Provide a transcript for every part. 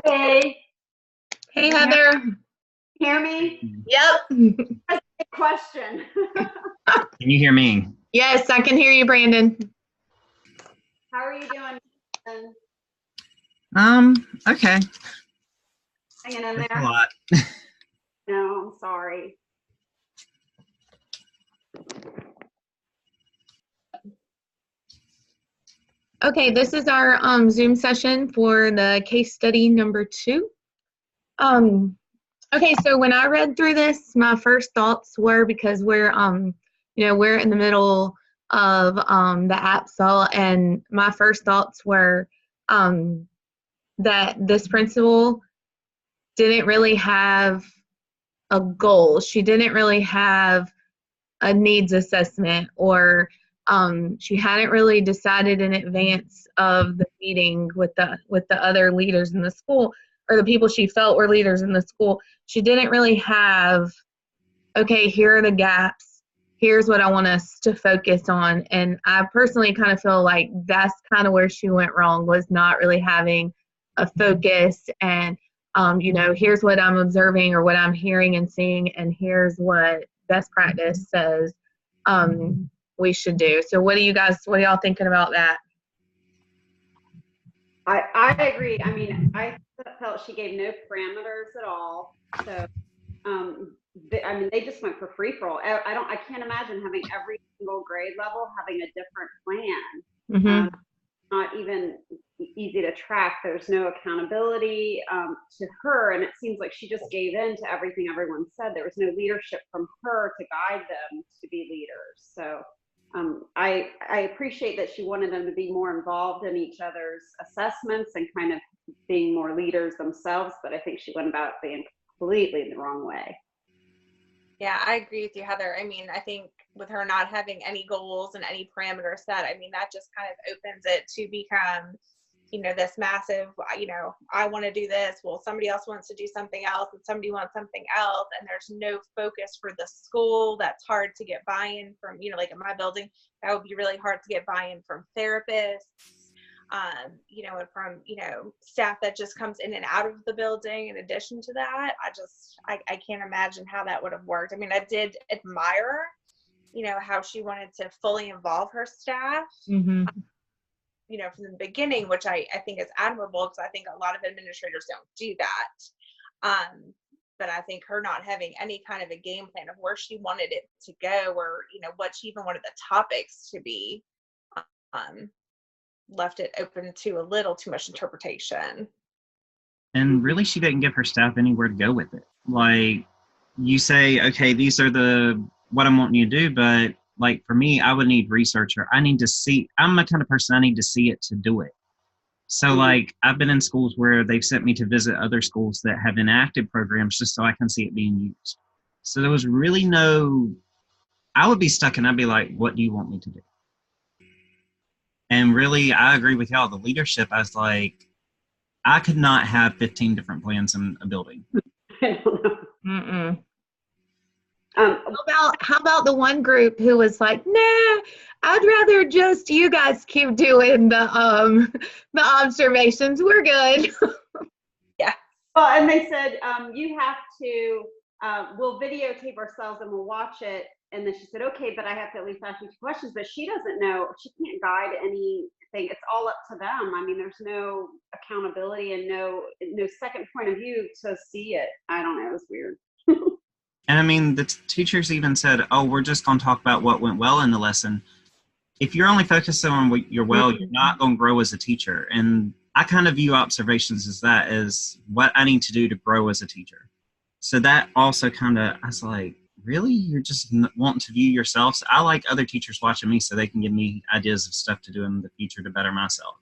Hey, Hey, can you Heather. hear me? Yep. That's a good question. Can you hear me? Yes, I can hear you, Brandon. How are you doing? Okay. Hanging in That's a there? lot. No, I'm sorry. Okay, this is our Zoom session for the case study number 2. Okay, so when I read through this, my first thoughts were, because we're we're in the middle of the APSL, and my first thoughts were that this principal didn't really have a goal. She didn't really have a needs assessment, or she hadn't really decided in advance of the meeting with the other leaders in the school, or the people she felt were leaders in the school. She didn't really have, okay, here are the gaps, here's what I want us to focus on. And I personally kind of feel like that's kind of where she went wrong, was not really having a focus. And here's what I'm observing or what I'm hearing and seeing, and here's what best practice says we should do. So what are y'all thinking about that? I agree. I mean, I felt she gave no parameters at all. So, they just went for free for all. I can't imagine having every single grade level having a different plan. Mm-hmm. Not even easy to track. There's no accountability to her, and it seems like she just gave in to everything everyone said. There was no leadership from her to guide them to be leaders. So I appreciate that she wanted them to be more involved in each other's assessments and kind of being more leaders themselves, but I think she went about being completely the wrong way. Yeah, I agree with you, Heather. I mean, I think with her not having any goals and any parameters set, I mean, that just kind of opens it to become, this massive, I want to do this. Well, somebody else wants to do something else, and somebody wants something else. And there's no focus for the school. That's hard to get buy-in from, like in my building, that would be really hard to get buy-in from therapists. And from, staff that just comes in and out of the building. In addition to that, I can't imagine how that would have worked. I mean, I did admire, how she wanted to fully involve her staff, Mm-hmm. From the beginning, which I think is admirable, because I think a lot of administrators don't do that. But I think her not having any kind of a game plan of where she wanted it to go, or, what she even wanted the topics to be, left it open to a little too much interpretation. And really, she didn't give her staff anywhere to go with it. Like, you say, okay, these are what I'm wanting you to do, but like for me, I would need research, or I need to see. I'm the kind of person, I need to see it to do it. So like, I've been in schools where they've sent me to visit other schools that have enacted programs just so I can see it being used. So there was really I would be stuck and I'd be like, what do you want me to do? And really, I agree with y'all. The leadership, I was like, I could not have 15 different plans in a building. I don't know. Mm-mm. How about the one group who was like, nah, I'd rather just you guys keep doing the observations. We're good. Yeah. Well, and they said, you have to, we'll videotape ourselves and we'll watch it. And then she said, okay, but I have to at least ask you 2 questions. But she doesn't know, she can't guide anything. It's all up to them. I mean, there's no accountability and no second point of view to see it. I don't know. It was weird. And I mean, the teachers even said, oh, we're just going to talk about what went well in the lesson. If you're only focusing on what you're well, you're not going to grow as a teacher. And I kind of view observations as what I need to do to grow as a teacher. So that also kind of, I was like, really? You're just wanting to view yourself? So I like other teachers watching me so they can give me ideas of stuff to do in the future to better myself.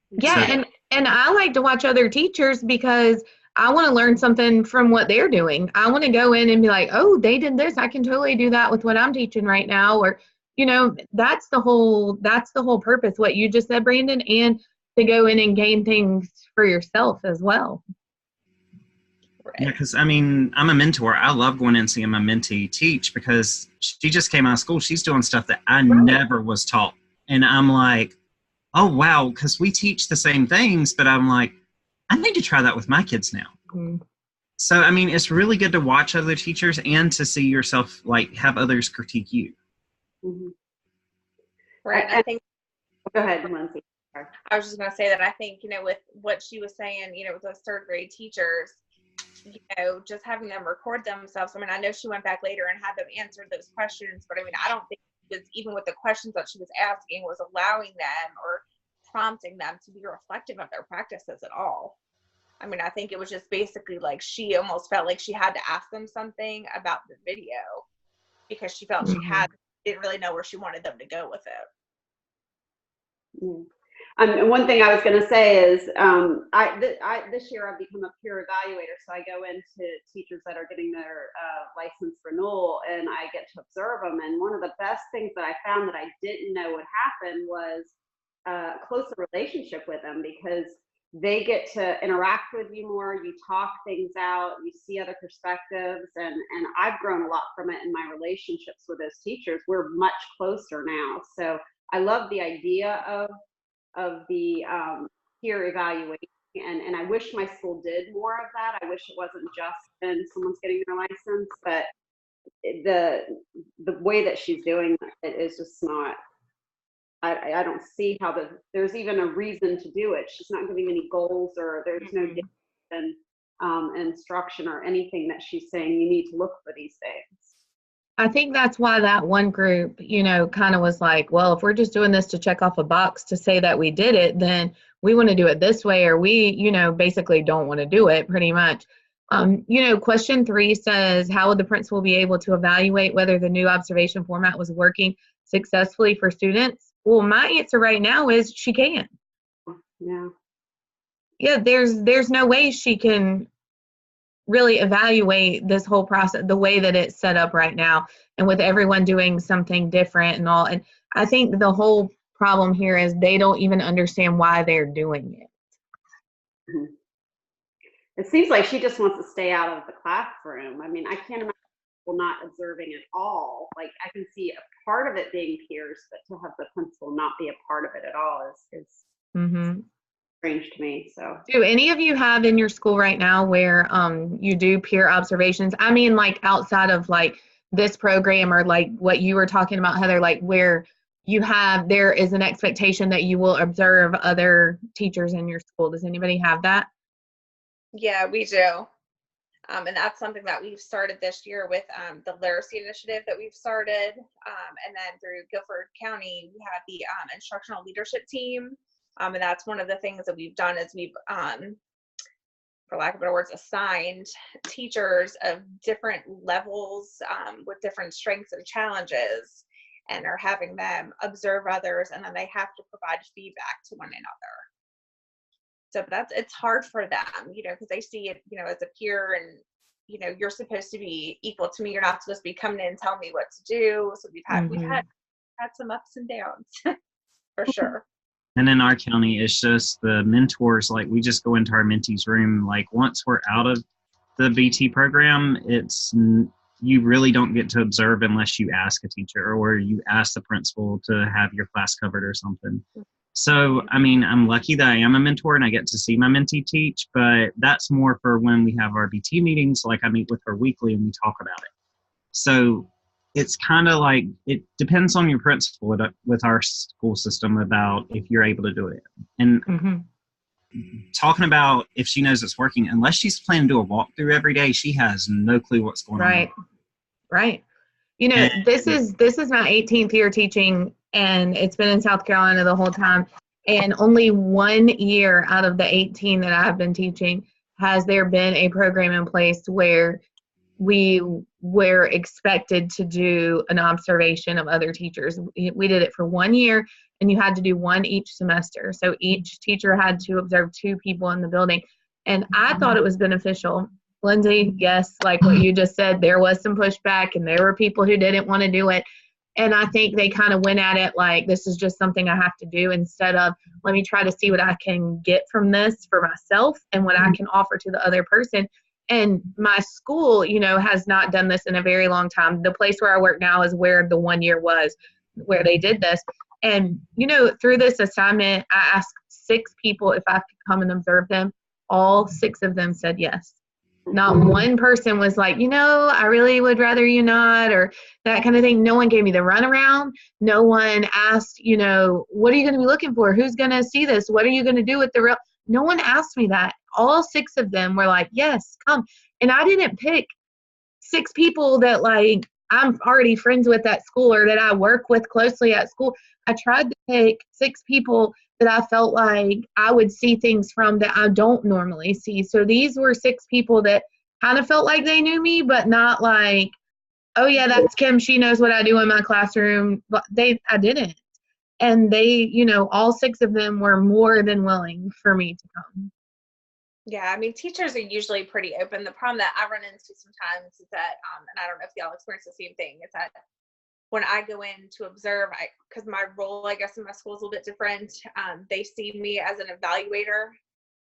Yeah, so, and I like to watch other teachers because I want to learn something from what they're doing. I want to go in and be like, oh, they did this. I can totally do that with what I'm teaching right now. Or, that's the whole purpose, what you just said, Brandon, and to go in and gain things for yourself as well. Right. Yeah, because, I mean, I'm a mentor. I love going in and seeing my mentee teach because she just came out of school. She's doing stuff that I never was taught. And I'm like, oh, wow, because we teach the same things, but I'm like, I need to try that with my kids now. Mm. So, I mean, it's really good to watch other teachers and to see yourself, like, have others critique you. Mhm. Right. I think, Go ahead, Linsey. Sorry. I was just going to say that I think, with what she was saying, with those third grade teachers, just having them record themselves. I mean, I know she went back later and had them answer those questions, but I mean, I don't think it was, even with the questions that she was asking, was allowing them or prompting them to be reflective of their practices at all. I mean, I think it was just basically like she almost felt like she had to ask them something about the video because she felt she didn't really know where she wanted them to go with it. And one thing I was going to say is this year I've become a peer evaluator. So I go into teachers that are getting their license renewal and I get to observe them. And one of the best things that I found that I didn't know would happen was a closer relationship with them, because they get to interact with you more. You talk things out, you see other perspectives, and I've grown a lot from it in my relationships with those teachers. We're much closer now. So I love the idea of the peer evaluation, and I wish my school did more of that. I wish it wasn't just when someone's getting their license, but the way that she's doing it is just not. I don't see how there's even a reason to do it. She's not giving any goals, or there's no instruction or anything that she's saying you need to look for these things. I think that's why that one group, kind of was like, well, if we're just doing this to check off a box to say that we did it, then we want to do it this way, or we, basically don't want to do it pretty much. Question 3 says, how would the principal be able to evaluate whether the new observation format was working successfully for students? Well, my answer right now is she can. Yeah, there's no way she can really evaluate this whole process the way that it's set up right now, and with everyone doing something different and all. And I think the whole problem here is they don't even understand why they're doing it. Mm-hmm. It seems like she just wants to stay out of the classroom. I mean, I can't imagine people not observing at all. Like, I can see a part of it being peers, but to have the principal not be a part of it at all is strange to me. So, do any of you have in your school right now where you do peer observations? I mean, like outside of like this program, or like what you were talking about, Heather, like where there is an expectation that you will observe other teachers in your school. Does anybody have that? Yeah, we do. And that's something that we've started this year with the literacy initiative that we've started. And then through Guilford County, we have the instructional leadership team. And that's one of the things that we've done is we've, for lack of better words, assigned teachers of different levels with different strengths and challenges, and are having them observe others, and then they have to provide feedback to one another. So it's hard for them, because they see it, as a peer, and, you're supposed to be equal to me. You're not supposed to be coming in and telling me what to do. So we've had some ups and downs for sure. And in our county, it's just the mentors, like we just go into our mentees room. Like once we're out of the BT program, you really don't get to observe unless you ask a teacher or you ask the principal to have your class covered or something. So, I mean, I'm lucky that I am a mentor and I get to see my mentee teach, but that's more for when we have our BT meetings. Like I meet with her weekly and we talk about it. So it's kind of like, it depends on your principal with our school system about if you're able to do it. And talking about if she knows it's working, unless she's planning to do a walkthrough every day, she has no clue what's going on. Right. This is my 18th year teaching, and it's been in South Carolina the whole time. And only 1 year out of the 18 that I've been teaching has there been a program in place where we were expected to do an observation of other teachers. We did it for 1 year, and you had to do one each semester. So each teacher had to observe 2 people in the building. And I thought it was beneficial. Linsey, yes, like what you just said, there was some pushback and there were people who didn't want to do it. And I think they kind of went at it like, this is just something I have to do, instead of let me try to see what I can get from this for myself and what I can offer to the other person. And my school, has not done this in a very long time. The place where I work now is where the 1 year was, where they did this. And, through this assignment, I asked 6 people if I could come and observe them. all 6 of them said yes. Not one person was like, I really would rather you not, or that kind of thing. No one gave me the runaround. No one asked, what are you going to be looking for? Who's going to see this? What are you going to do with the real? No one asked me that. All 6 of them were like, yes, come. And I didn't pick 6 people that like I'm already friends with at school or that I work with closely at school. I tried to pick 6 people that I felt like I would see things from that I don't normally see. So these were 6 people that kind of felt like they knew me, but not like, oh yeah, that's Kim. She knows what I do in my classroom. But I didn't. And they, all 6 of them were more than willing for me to come. Yeah, I mean, teachers are usually pretty open. The problem that I run into sometimes is that, and I don't know if y'all experience the same thing, is that when I go in to observe, because my role, I guess, in my school is a little bit different, they see me as an evaluator.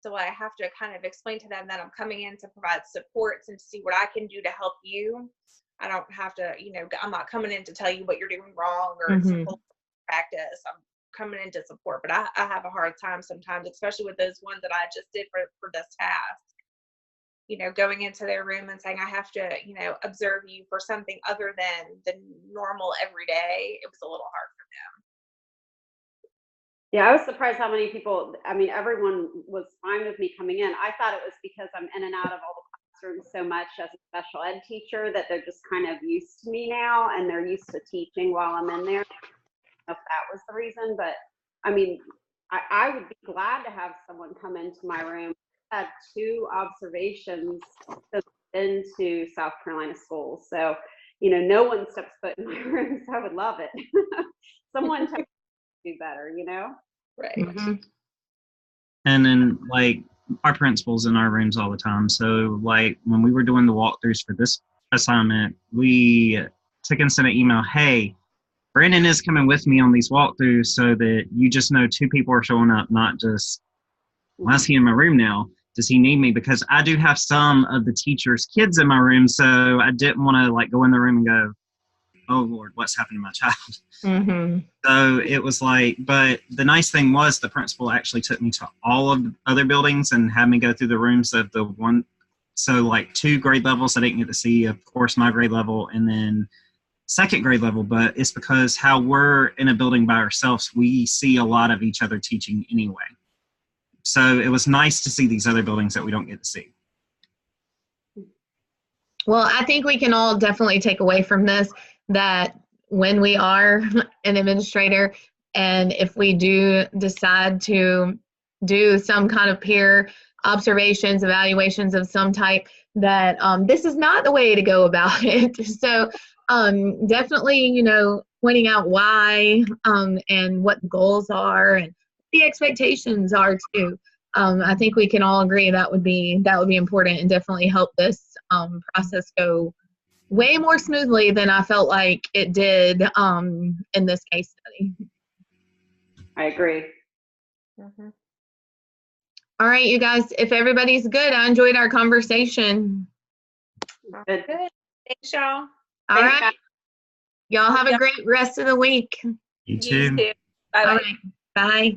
So I have to kind of explain to them that I'm coming in to provide supports and to see what I can do to help you. I don't have to, I'm not coming in to tell you what you're doing wrong or support practice. I'm coming in to support, but I have a hard time sometimes, especially with those ones that I just did for this task. Going into their room and saying I have to, observe you for something other than the normal everyday. It was a little hard for them. Yeah, I was surprised how many people, everyone was fine with me coming in. I thought it was because I'm in and out of all the classrooms so much as a special ed teacher that they're just kind of used to me now and they're used to teaching while I'm in there. I don't know if that was the reason, but I would be glad to have someone come into my room. I had 2 observations into South Carolina schools. So, no one steps foot in my room, so I would love it. Someone to do better, Right. Mm-hmm. And then like our principal's in our rooms all the time. So like when we were doing the walkthroughs for this assignment, we took and sent an email, hey, Brandon is coming with me on these walkthroughs so that you just know 2 people are showing up, not just, why is he in my room now? Does he need me? Because I do have some of the teachers' kids in my room, so I didn't want to like go in the room and go, oh Lord, what's happened to my child? Mm-hmm. So it was like, but the nice thing was the principal actually took me to all of the other buildings and had me go through the rooms of the one. So like 2 grade levels I didn't get to see, of course, my grade level and then 2nd grade level, but it's because how we're in a building by ourselves, we see a lot of each other teaching anyway. So it was nice to see these other buildings that we don't get to see. Well, I think we can all definitely take away from this that when we are an administrator and if we do decide to do some kind of peer observations, evaluations of some type, that this is not the way to go about it. So definitely, pointing out why and what the goals are and the expectations are too. I think we can all agree that would be important and definitely help this process go way more smoothly than I felt like it did in this case study. I agree. Mm-hmm. All right, you guys, if everybody's good, I enjoyed our conversation. Good. Thanks, y'all. All Thanks, right. guys. Y'all have a great rest of the week. You You too. too. Bye. All right. Bye.